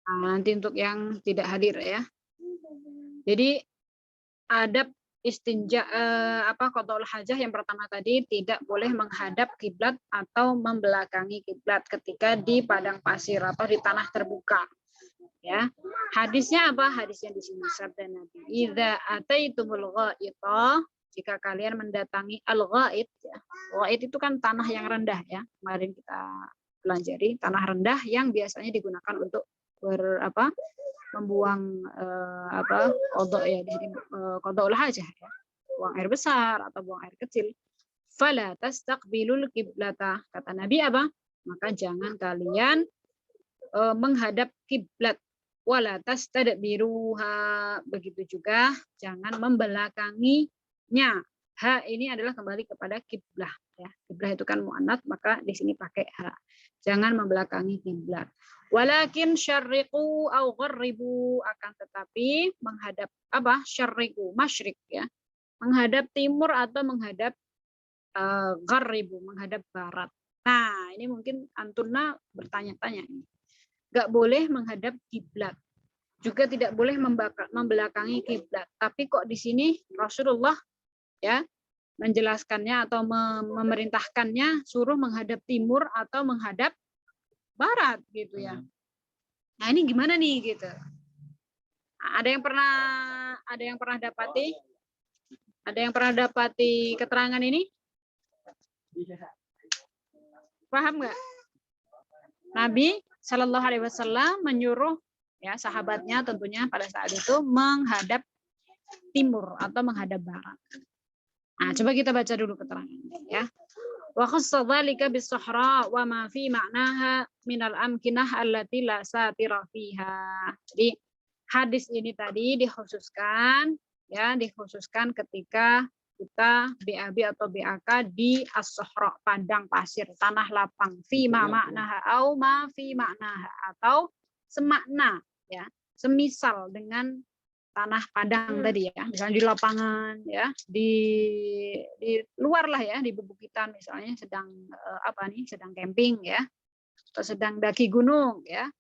Nah, nanti untuk yang tidak hadir ya. Jadi adab istinja qadaul hajah yang pertama tadi tidak boleh menghadap kiblat atau membelakangi kiblat ketika di padang pasir atau di tanah terbuka. Ya. Hadisnya apa? Hadisnya di sini sabda Nabi. Idza ataitumul ghaita, jika kalian mendatangi al-ghait ya. Ghait itu kan tanah yang rendah ya. Kemarin kita pelajari tanah rendah yang biasanya digunakan untuk membuang qada ya di sini qadaul hajah ya. Buang air besar atau buang air kecil. Fala tastaqbilul qiblata. Kata Nabi apa? Maka jangan kalian menghadap kiblat. Wala tastadbiruha. Begitu juga jangan membelakanginya. Ha ini adalah kembali kepada kiblah ya. Kiblah itu kan muannats, maka di sini pakai ha. Jangan membelakangi kiblat. Walakin syarriqu au gharribu, akan tetapi menghadap apa? Syarriqu, masyrik ya. Menghadap timur atau menghadap gharribu, menghadap barat. Nah, ini mungkin antuna bertanya-tanya ini. Nggak boleh menghadap kiblat, juga tidak boleh membelakangi kiblat. Tapi kok di sini Rasulullah ya menjelaskannya atau memerintahkannya suruh menghadap timur atau menghadap barat gitu ya. Nah ini gimana nih gitu? Ada yang pernah dapati? Ada yang pernah dapati keterangan ini? Paham nggak? Nabi Shallallahu Alaihi Wasallam menyuruh ya sahabatnya tentunya pada saat itu menghadap timur atau menghadap barat. Nah, coba kita baca dulu keterangannya ya. Wa khassa dzalika bis-sahra wa ma fi ma'naha minal amkinah allati la satira fiha. Jadi hadis ini tadi dikhususkan ketika kita BAB atau BAK di as-sahra, padang pasir, tanah lapang, fi ma ma'naha au ma fi ma'naha, atau semakna ya, semisal dengan tanah padang tadi ya, misalnya di lapangan ya, di luar lah ya, di bebukitan misalnya sedang sedang camping ya, atau sedang daki gunung ya,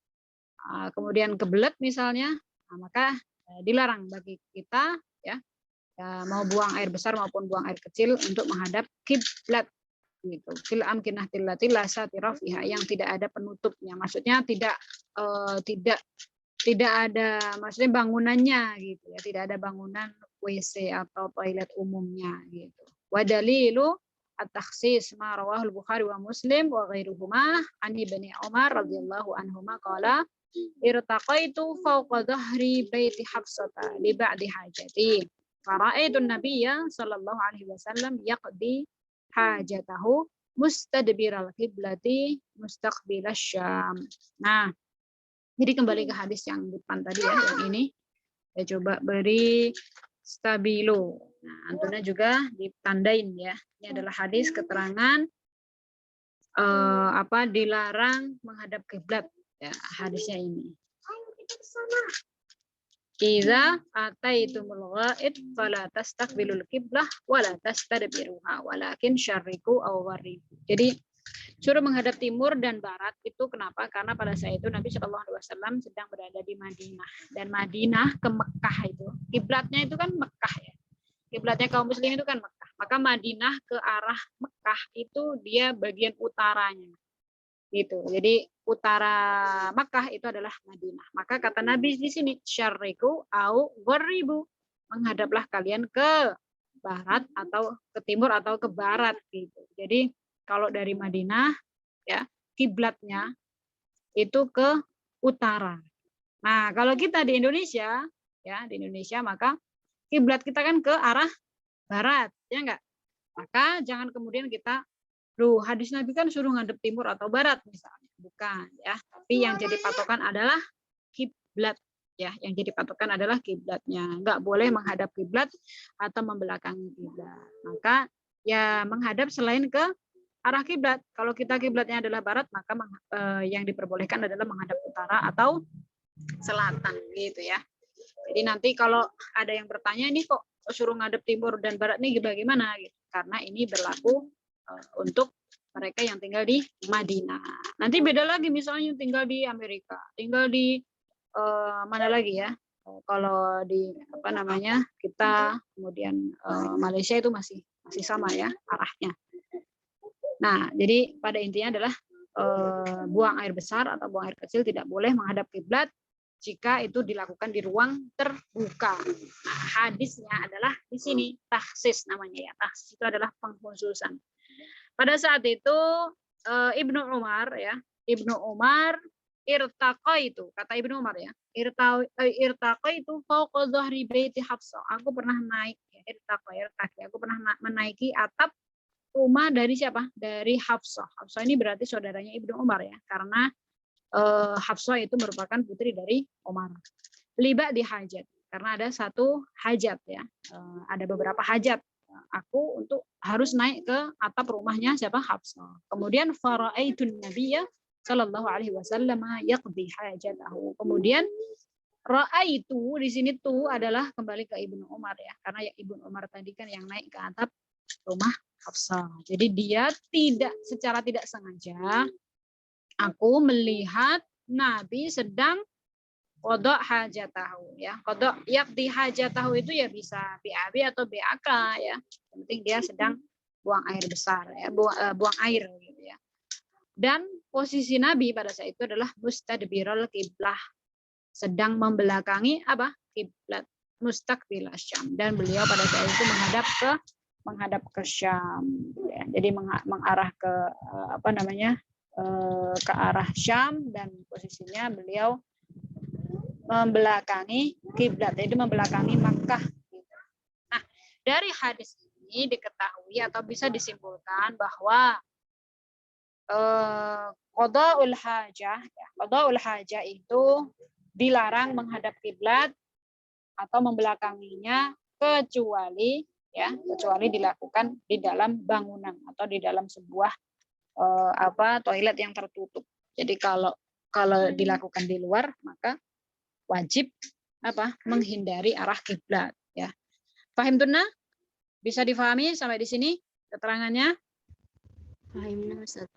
kemudian kebelet misalnya, maka dilarang bagi kita ya, mau buang air besar maupun buang air kecil untuk menghadap kiblat gitu. Fil amkinatil lati la satira fiha, yang tidak ada penutupnya. Maksudnya tidak ada maksudnya bangunannya gitu ya, tidak ada bangunan WC atau toilet umumnya gitu. Wa dalilu at-takhsis ma rawahul Bukhari wa Muslim wa ghairuhuma an Ibnu Umar radhiyallahu anhuma qala irtaqaitu fawqa dhahri baiti Hafsata li ba'di hajati. Fara'aitun nabiyya sallallahu alaihi wasallam yaqdi hajatahu mustadbiral qiblati mustaqbilas Syam. Nah, jadi kembali ke hadis yang depan tadi ya, yang ini. Saya coba beri stabilo. Nah, antuna juga ditandain ya. Ini adalah hadis keterangan dilarang menghadap kiblat ya, hadisnya ini. Idza ataitumul ghaid fala tastaqbilul qiblah wala tastadbiruha walakin syarriqu aw gharribu. Jadi suruh menghadap timur dan barat itu kenapa? Karena pada saat itu Nabi Shallallahu Alaihi Wasallam sedang berada di Madinah, dan Madinah ke Mekah itu kiblatnya itu kan Mekah ya. Kiblatnya kaum muslimin itu kan Mekah. Maka Madinah ke arah Mekah itu dia bagian utaranya. Gitu. Jadi utara Makkah itu adalah Madinah. Maka kata Nabi di sini syarriku au gharibu, menghadaplah kalian ke barat atau ke timur atau ke barat gitu. Jadi kalau dari Madinah ya kiblatnya itu ke utara. Nah, kalau kita di Indonesia ya, di Indonesia maka kiblat kita kan ke arah barat, ya enggak? Maka jangan kemudian kita hadis Nabi kan suruh ngadep timur atau barat misalnya. Bukan ya, tapi yang jadi patokan adalah kiblat ya, yang jadi patokan adalah kiblatnya. Enggak boleh menghadap kiblat atau membelakangi kiblat. Maka ya menghadap selain ke arah kiblat. Kalau kita kiblatnya adalah barat, maka yang diperbolehkan adalah menghadap utara atau selatan gitu ya. Jadi nanti kalau ada yang bertanya ini kok suruh ngadep timur dan barat nih bagaimana gitu. Karena ini berlaku untuk mereka yang tinggal di Madinah. Nanti beda lagi misalnya yang tinggal di Amerika, tinggal di mana lagi ya? Kalau di apa namanya kita kemudian Malaysia itu masih sama ya arahnya. Nah, jadi pada intinya adalah buang air besar atau buang air kecil tidak boleh menghadap kiblat jika itu dilakukan di ruang terbuka. Nah, hadisnya adalah di sini tahsis namanya ya. Tahsis itu adalah pengkhususan. Pada saat itu Ibnu Umar ya, Ibnu Umar irtaqa itu kata Ibnu Umar ya, irtaqa itu fauqa dhahri baiti Hafsah. Aku pernah naik ya, irtaqi. Aku pernah menaiki atap rumah dari siapa? Dari Hafsah. Hafsah ini berarti saudaranya Ibnu Umar ya, karena Hafsah itu merupakan putri dari Umar. Liba di hajat, karena ada satu hajat ya, ada beberapa hajat. Aku untuk harus naik ke atap rumahnya siapa? Hafsah. Kemudian faraaitun nabiyya sallallahu alaihi wasallam yaqdi hajatahu. Kemudian raaitu di sini tuh adalah kembali ke Ibnu Umar ya, karena ya Ibnu Umar tadi kan yang naik ke atap rumah Hafsah. Jadi dia secara tidak sengaja aku melihat Nabi sedang qada hajatahu ya. Qada yaqdi hajatahu itu ya bisa BAB atau BAK ya. Yang penting dia sedang buang air besar ya, buang air gitu ya. Dan posisi Nabi pada saat itu adalah mustadbirul qiblah, sedang membelakangi apa? Kiblat, mustaqbil Syam, dan beliau pada saat itu menghadap ke Syam ya. Jadi mengarah ke apa namanya? Ke arah Syam, dan posisinya beliau membelakangi kiblat, itu membelakangi Makkah. Nah, dari hadis ini diketahui atau bisa disimpulkan bahwa qadaul hajah, ya, qadaul hajah itu dilarang menghadap kiblat atau membelakanginya kecuali dilakukan di dalam bangunan atau di dalam sebuah toilet yang tertutup. Jadi kalau dilakukan di luar maka wajib menghindari arah kiblat ya. Paham Tuna? Bisa difahami sampai di sini keterangannya? Paham, Ustaz.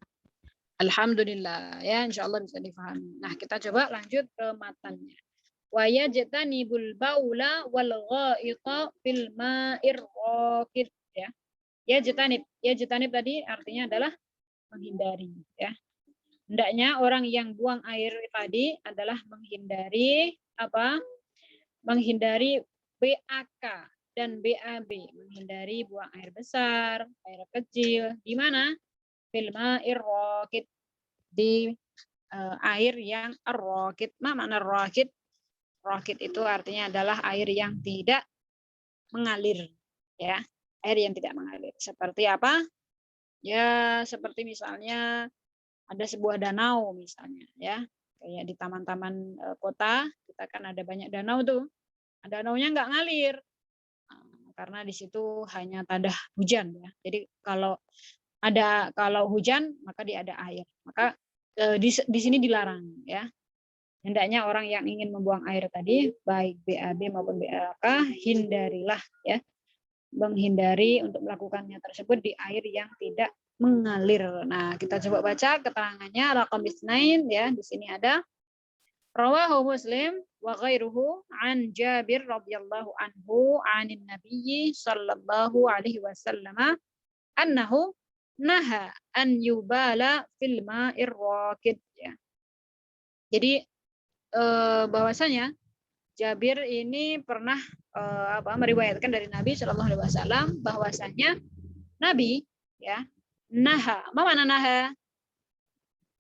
Alhamdulillah ya, insyaallah bisa difahami. Nah, kita coba lanjut ke matannya. Wa yajtanibul baula wal ghaita fil ma'ir raqid ya. Yajtanib tadi artinya adalah menghindari ya. Hendaknya orang yang buang air tadi adalah menghindari apa? Menghindari BAK dan BAB, menghindari buang air besar, air kecil. Di mana? Fil ma'ir raqid, di air yang ar-raqid. Ma makna raqid? Raqid itu artinya adalah air yang tidak mengalir ya. Air yang tidak mengalir. Seperti apa? Ya, seperti misalnya ada sebuah danau misalnya ya, kayak di taman-taman kota kita kan ada banyak danau tuh, danaunya nggak ngalir karena di situ hanya tadah hujan ya. Jadi kalau hujan maka dia ada air, maka di sini dilarang ya. Hendaknya orang yang ingin membuang air tadi baik BAB maupun BAK hindarilah ya, menghindari untuk melakukannya tersebut di air yang tidak mengalir. Nah, kita coba baca keterangannya raqam isnain ya. Di sini ada rawahu Muslim wa ghairuhu an Jabir radhiyallahu anhu anin nabiyyi sallallahu alaihi wasallam annahu naha an yubala fil ma'ir raqid ya. Jadi bahwasanya Jabir ini pernah meriwayatkan dari Nabi Shallallahu Alaihi Wasallam bahwasanya Nabi ya naha, apa makna naha?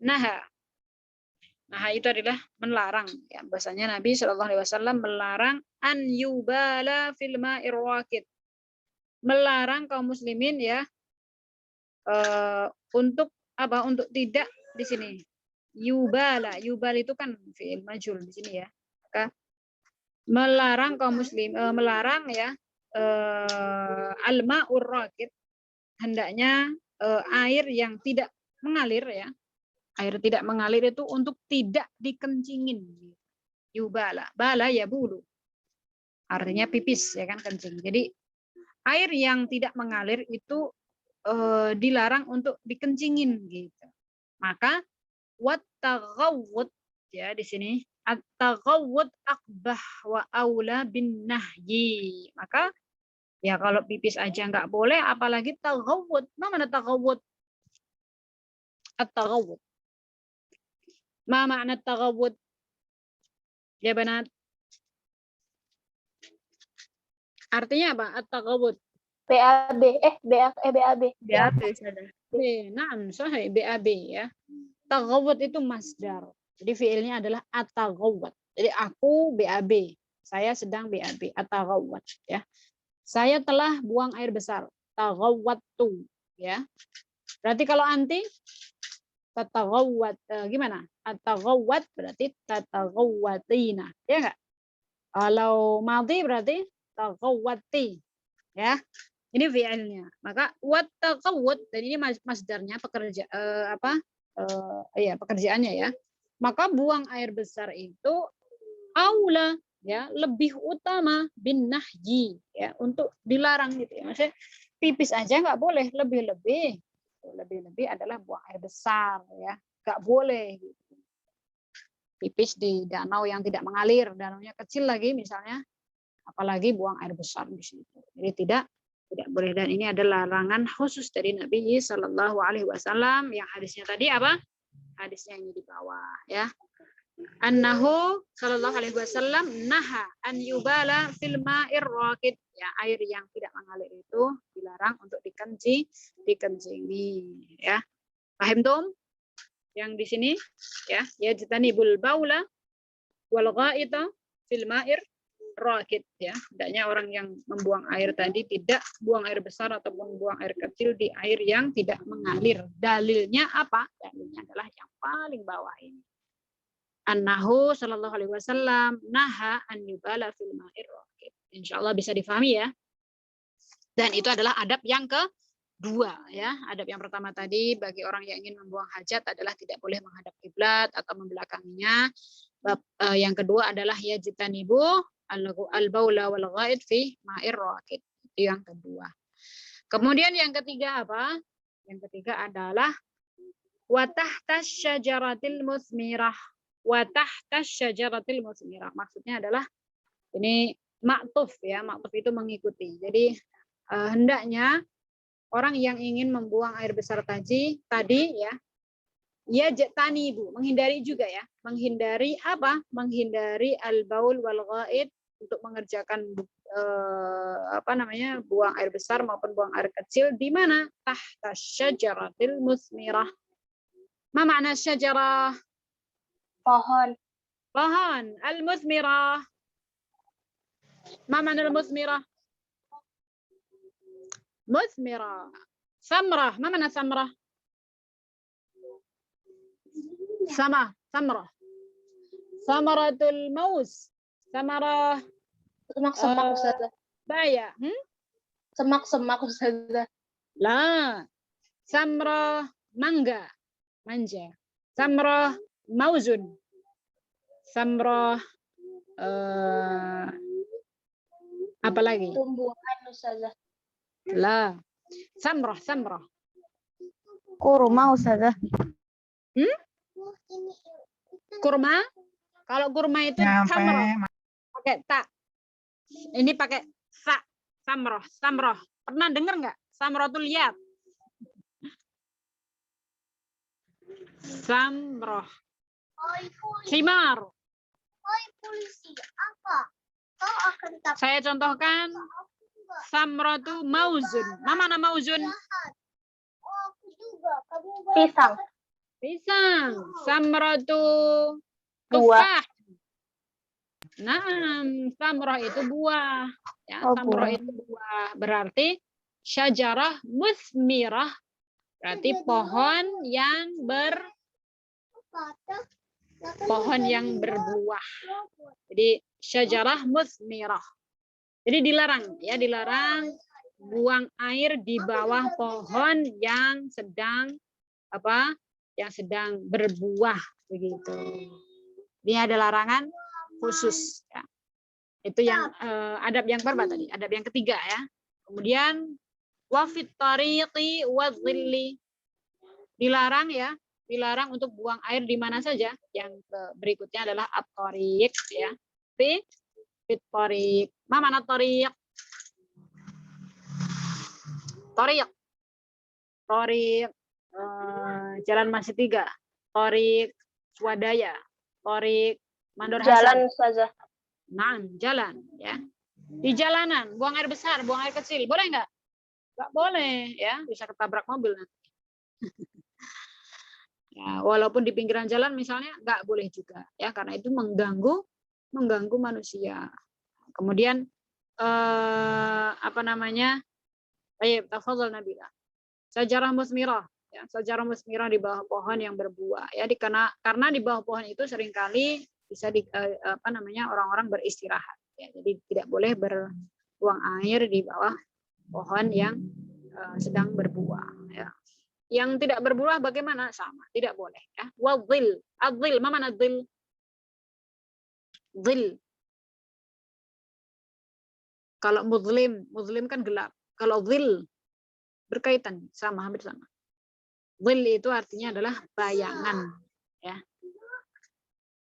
Naha itu adalah melarang ya, bahwasanya Nabi Shallallahu Alaihi Wasallam melarang an yubala fil ma'ir raqid, melarang kaum muslimin ya untuk tidak di sini yubal itu kan fi'il majhul di sini ya, maka melarang kaum muslim melarang ya al-ma'ur raqid, hendaknya air yang tidak mengalir ya, air tidak mengalir itu untuk tidak dikencingin. Bala ya bulu, artinya pipis ya kan, kencing. Jadi air yang tidak mengalir itu dilarang untuk dikencingin gitu. Maka wat taghawwud ya, di sini at-taghawwud aqbah wa aula bin nahyi. Maka ya kalau pipis aja nggak boleh, apalagi taghawwud. Mana taghawwud? At-taghawwud. Ma makna taghawwud? Ya banat. Artinya apa? At-taghawwud. BAB. BAB. BAB Ustazah. Naam, sahih BAB ya. Taghawwud itu masdar. Jadi fiilnya adalah ataghawwad. Jadi aku BAB, saya sedang BAB, ataghawwad ya. Saya telah buang air besar, taghawwadtu ya. Berarti kalau anti tataghawwad gimana? Ataghawwad berarti tataghawwatina, ya enggak? Kalau madhi berarti taghawwati ya. Ini fiilnya. Maka wat taghawwud, dan ini masdarnya pekerjaannya ya. Maka buang air besar itu aula ya, lebih utama bin nahyi ya, untuk dilarang gitu ya. Maksudnya pipis aja nggak boleh, lebih-lebih adalah buang air besar ya, nggak boleh gitu. Pipis di danau yang tidak mengalir, danaunya kecil lagi misalnya, apalagi buang air besar di situ. Jadi tidak boleh, dan ini adalah larangan khusus dari Nabi Shallallahu Alaihi Wasallam. Yang hadisnya tadi apa? Hadisnya ini di bawah ya. Annahu Shallallahu Alaihi Wasallam naha an yubala fil ma'ir raqid, ya, air yang tidak mengalir itu dilarang untuk dikencingi ya. Paham tum? Yang di sini ya, yajtanibul baula wal ghaita fil ma'ir raqid ya. Hendaknya orang yang membuang air tadi tidak buang air besar ataupun buang air kecil di air yang tidak mengalir. Dalilnya apa? Dalilnya adalah yang paling bawah ini. Annahu Shallallahu Alaihi Wasallam naha an yubala fil ma'ir raqid. Insyaallah bisa difahami ya. Dan itu adalah adab yang kedua ya. Adab yang pertama tadi bagi orang yang ingin membuang hajat adalah tidak boleh menghadap kiblat atau membelakanginya. Yang kedua adalah yajtanibu al-baula wal ghaid fi ma'ir raqid. Itu yang kedua. Kemudian yang ketiga apa? Yang ketiga adalah wa tahta syajaratil musmirah. Wa tahta syajaratil musmirah. Maksudnya adalah ini ma'tuf ya. Ma'tuf itu mengikuti. Jadi hendaknya orang yang ingin membuang air besar tadi ya, yajtanibu, menghindari juga ya. Menghindari apa? Menghindari al-baul wal ghaid, untuk mengerjakan buang air besar maupun buang air kecil di mana? Tahta syajaratil musmirah. Ma makna syajarah? Pohon. Al-musmirah. Ma makna al-musmirah? Musmirah. Samrah. Ma makna samrah? Samrah. Samaratul maus. Samarah. Semak-semak Ustazah. Baya. Semak-semak Ustazah. La. Samrah manja. Samrah mauzun. Samrah apa lagi? Tumbuhan Ustazah. La. Samrah. Kurma Ustazah. Kurma? Kalau kurma itu samrah pakai ta. Ini pakai sa. Samrah. Pernah dengar nggak? Samratul yad. Samrah. Simar. Polisi apa? Kau akan Saya contohkan samratu mauzun. Mana mauzun? aku juga. Pisang. Samratu Buah. tufah. Naam, samrah itu buah. Ya, samrah itu buah. Berarti syajarah musmirah. Berarti pohon yang berbuah. Jadi syajarah musmirah. Jadi dilarang buang air di bawah pohon yang sedang berbuah begitu. Ini ada larangan khusus ya. Itu yang adab yang berapa tadi? Adab yang ketiga ya. Kemudian wa fit tariqi wa dhilli. Dilarang ya dilarang untuk buang air di mana saja. Yang berikutnya adalah at-thariq ya. Fit thariq. Ma mana thariq? Thariq. Thariq jalan masih 3. Thariq swadaya. Thariq Mandor Jalan Hasan. Ustazah. Nah, jalan ya. Di jalanan, buang air besar, buang air kecil, boleh nggak? Nggak boleh ya, bisa ketabrak mobil nanti. Ya, walaupun di pinggiran jalan misalnya nggak boleh juga ya, karena itu mengganggu manusia. Kemudian apa namanya? Baik, tafadhol Nabila. Sajarah musmirah ya, sajarah musmirah di bawah pohon yang berbuah ya, karena di bawah pohon itu seringkali bisa apa namanya, orang-orang beristirahat ya. Jadi tidak boleh berbuang air di bawah pohon yang sedang berbuah ya. Yang tidak berbuah bagaimana? Sama, tidak boleh ya. Wadhil, adzil, ma mana dzil? Dzil. Kalau muzlim kan gelap. Kalau dzil berkaitan, sama, hampir sama. Dzil itu artinya adalah bayangan ya.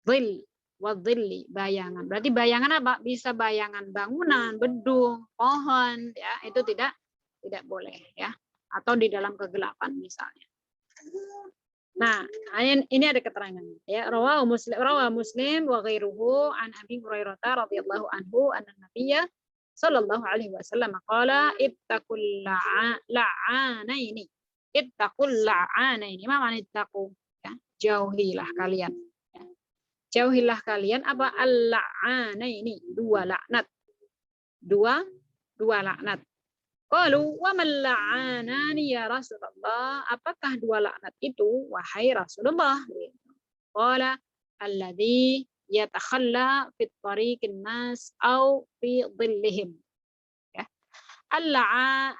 Dzil, wadzilli, bayangan. Berarti bayangan apa? Bisa bayangan bangunan, gedung, pohon ya, itu tidak boleh ya. Atau di dalam kegelapan misalnya. Nah, ini ada keterangan ya. Rawahu Muslim wa ghairuhu an Abi Hurairah radhiyallahu anhu anna Nabiyya sallallahu alaihi wasallam qala ittaqul la'anaini. Ittaqul la'anaini. Ma makna ittaqu? Ya, jauhilah kalian. Ya. Jauhilah kalian apa? Al-la'anaini, 2 laknat. Dua laknat. Qalu wa man la'anani ya Rasulullah, apakah 2 laknat itu wahai Rasulullah? Qala alladhi yatakhalla fi tariqin nas au fi dhillihim. Ya.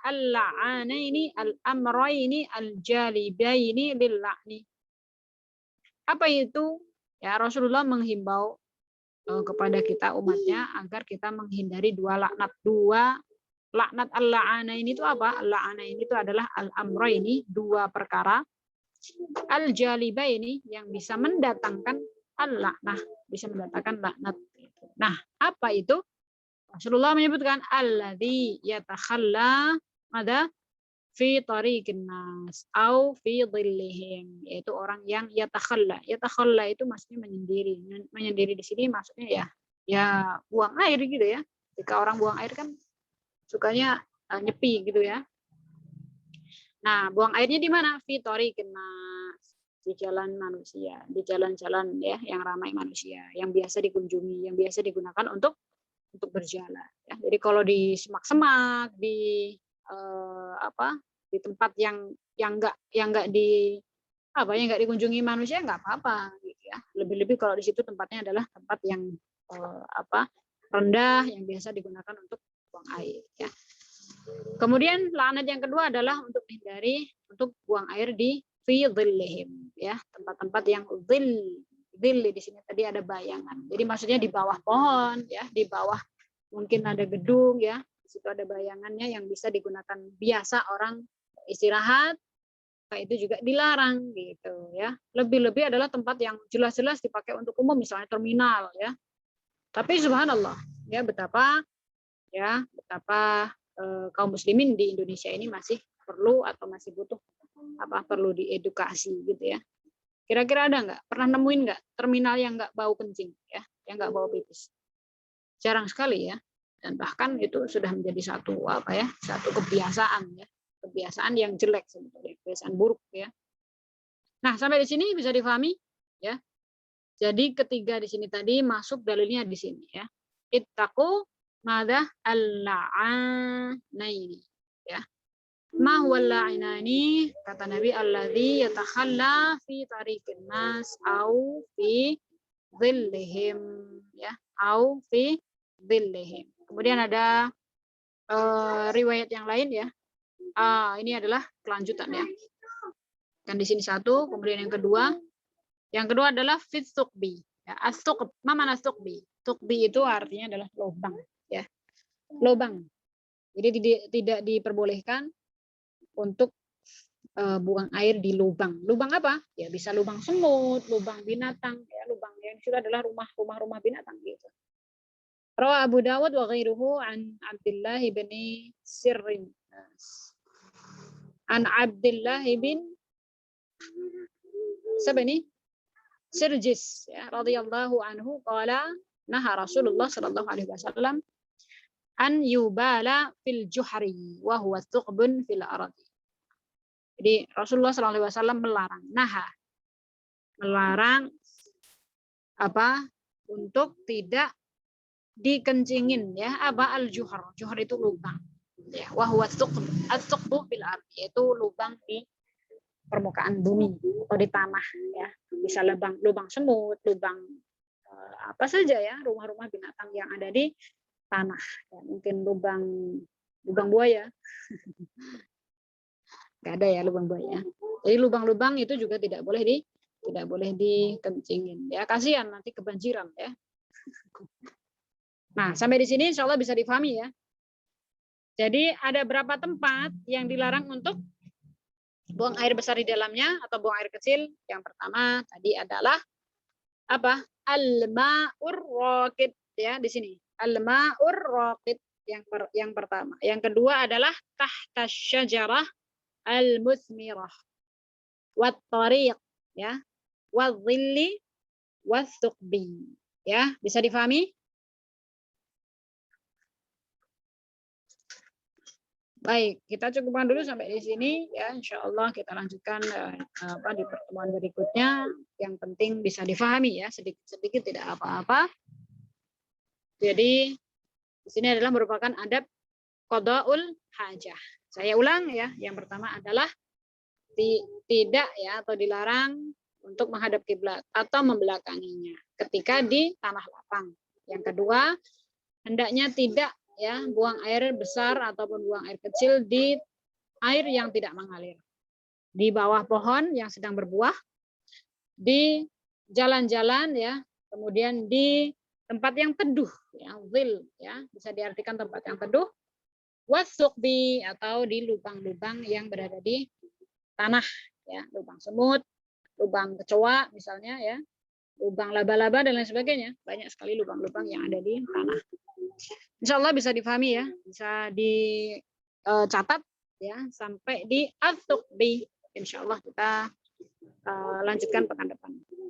Al-la'anaini al-amraini al-jalibaini lil-la'ni. Apa itu? Ya, Rasulullah menghimbau kepada kita umatnya agar kita menghindari 2 laknat. 2 laknat al-la'anaini itu apa? Al-la'anaini itu adalah al-amraini, 2 perkara. Al-jalibaini yang bisa mendatangkan al-la'nah, bisa mendatangkan laknat. Nah, apa itu? Rasulullah menyebutkan alladzi yatakhalla ada fi tariqin nas au fi dhillihim, yaitu orang yang yatakhalla. Yatakhalla itu maksudnya menyendiri. Menyendiri di sini maksudnya ya buang air gitu ya. Jika orang buang air kan sukanya nyepi gitu ya. Nah, buang airnya di mana? Fi tariqin nas, di jalan manusia, di jalan-jalan ya yang ramai manusia, yang biasa dikunjungi, yang biasa digunakan untuk berjalan ya. Jadi kalau di semak-semak, di di tempat yang enggak dikunjungi manusia nggak apa-apa gitu ya. Lebih-lebih kalau di situ tempatnya adalah tempat yang rendah yang biasa digunakan untuk buang air ya. Kemudian laknat yang kedua adalah untuk menghindari untuk buang air di fi dhillihim ya, tempat-tempat yang dhill di sini tadi ada bayangan. Jadi maksudnya di bawah pohon ya, di bawah mungkin ada gedung ya, di situ ada bayangannya yang bisa digunakan biasa orang istirahat. Itu juga dilarang gitu ya. Lebih-lebih adalah tempat yang jelas-jelas dipakai untuk umum, misalnya terminal ya. Tapi subhanallah ya, betapa kaum muslimin di Indonesia ini masih perlu atau masih butuh perlu diedukasi gitu ya. Kira-kira ada nggak? Pernah nemuin nggak terminal yang nggak bau kencing ya, yang nggak bau pipis? Jarang sekali ya. Dan bahkan itu sudah menjadi satu kebiasaan ya, kebiasaan yang jelek sebetulnya, kebiasaan buruk ya. Nah, sampai di sini bisa difahami ya. Jadi ketiga di sini tadi masuk dalilnya di sini ya. Ittaqu madza al-la'anaini ya. Ma huwa al-la'inani, kata Nabi, alladzi yatakhalla fi tariqin nas au fi dhillihim ya, au fi dhillihim. Kemudian ada riwayat yang lain ya. Ini adalah kelanjutan ya. Kan di sini satu, kemudian yang kedua adalah fit thuqbi ya. As-thuqb, ma mana thuqbi? Thuqbi itu artinya adalah lubang ya. Lubang. Jadi tidak diperbolehkan untuk buang air di lubang. Lubang apa? Ya bisa lubang semut, lubang binatang, ya lubang yang itu adalah rumah binatang gitu. Rawa Abu Dawud wa ghairuhu an Abdullah bin Sirrin. An Abdullah bin siapa ini? Sirjis ya radhiyallahu anhu qala naha Rasulullah sallallahu alaihi wasallam an yubala fil juhri wa huwa thuqbun fil ardi. Jadi Rasulullah sallallahu alaihi wasallam melarang apa? Untuk tidak dikencingin ya apa al-juhr. Juhr itu lubang. Ya, wa huwa thuqbu fil ardi, yaitu lubang di permukaan bumi atau di tanah ya. Bisa lubang semut, lubang apa saja ya, rumah-rumah binatang yang ada di tanah. Ya, mungkin lubang buaya. Nggak ada ya lubang buaya. Jadi lubang-lubang itu juga tidak boleh dikencingin. Ya, kasihan nanti kebanjiran ya. Nah, sampai di sini insya Allah bisa difahami ya. Jadi ada berapa tempat yang dilarang untuk buang air besar di dalamnya atau buang air kecil? Yang pertama tadi adalah apa? Al-ma'ur raqid ya di sini. Al-ma'ur raqid yang pertama. Yang kedua adalah tahta syajarah al-muthmirah. Wat tariq ya. Wal dhilli was thuqbi. Ya, bisa difahami? Baik, kita cukupkan dulu sampai di sini ya. Insya Allah kita lanjutkan di pertemuan berikutnya. Yang penting bisa difahami ya, sedikit-sedikit tidak apa-apa. Jadi di sini adalah merupakan adab qadaul hajah. Saya ulang ya. Yang pertama adalah tidak ya atau dilarang untuk menghadap kiblat atau membelakanginya ketika di tanah lapang. Yang kedua, hendaknya tidak ya buang air besar ataupun buang air kecil di air yang tidak mengalir, di bawah pohon yang sedang berbuah, di jalan-jalan ya, kemudian di tempat yang teduh ya, zil ya, bisa diartikan tempat yang teduh, wasuqbi atau di lubang-lubang yang berada di tanah ya, lubang semut, lubang kecoa misalnya ya, lubang laba-laba dan lain sebagainya. Banyak sekali lubang-lubang yang ada di tanah. Insya Allah bisa difahami ya, bisa dicatat ya sampai di al-thuqbi. Insya Allah kita lanjutkan pekan depan.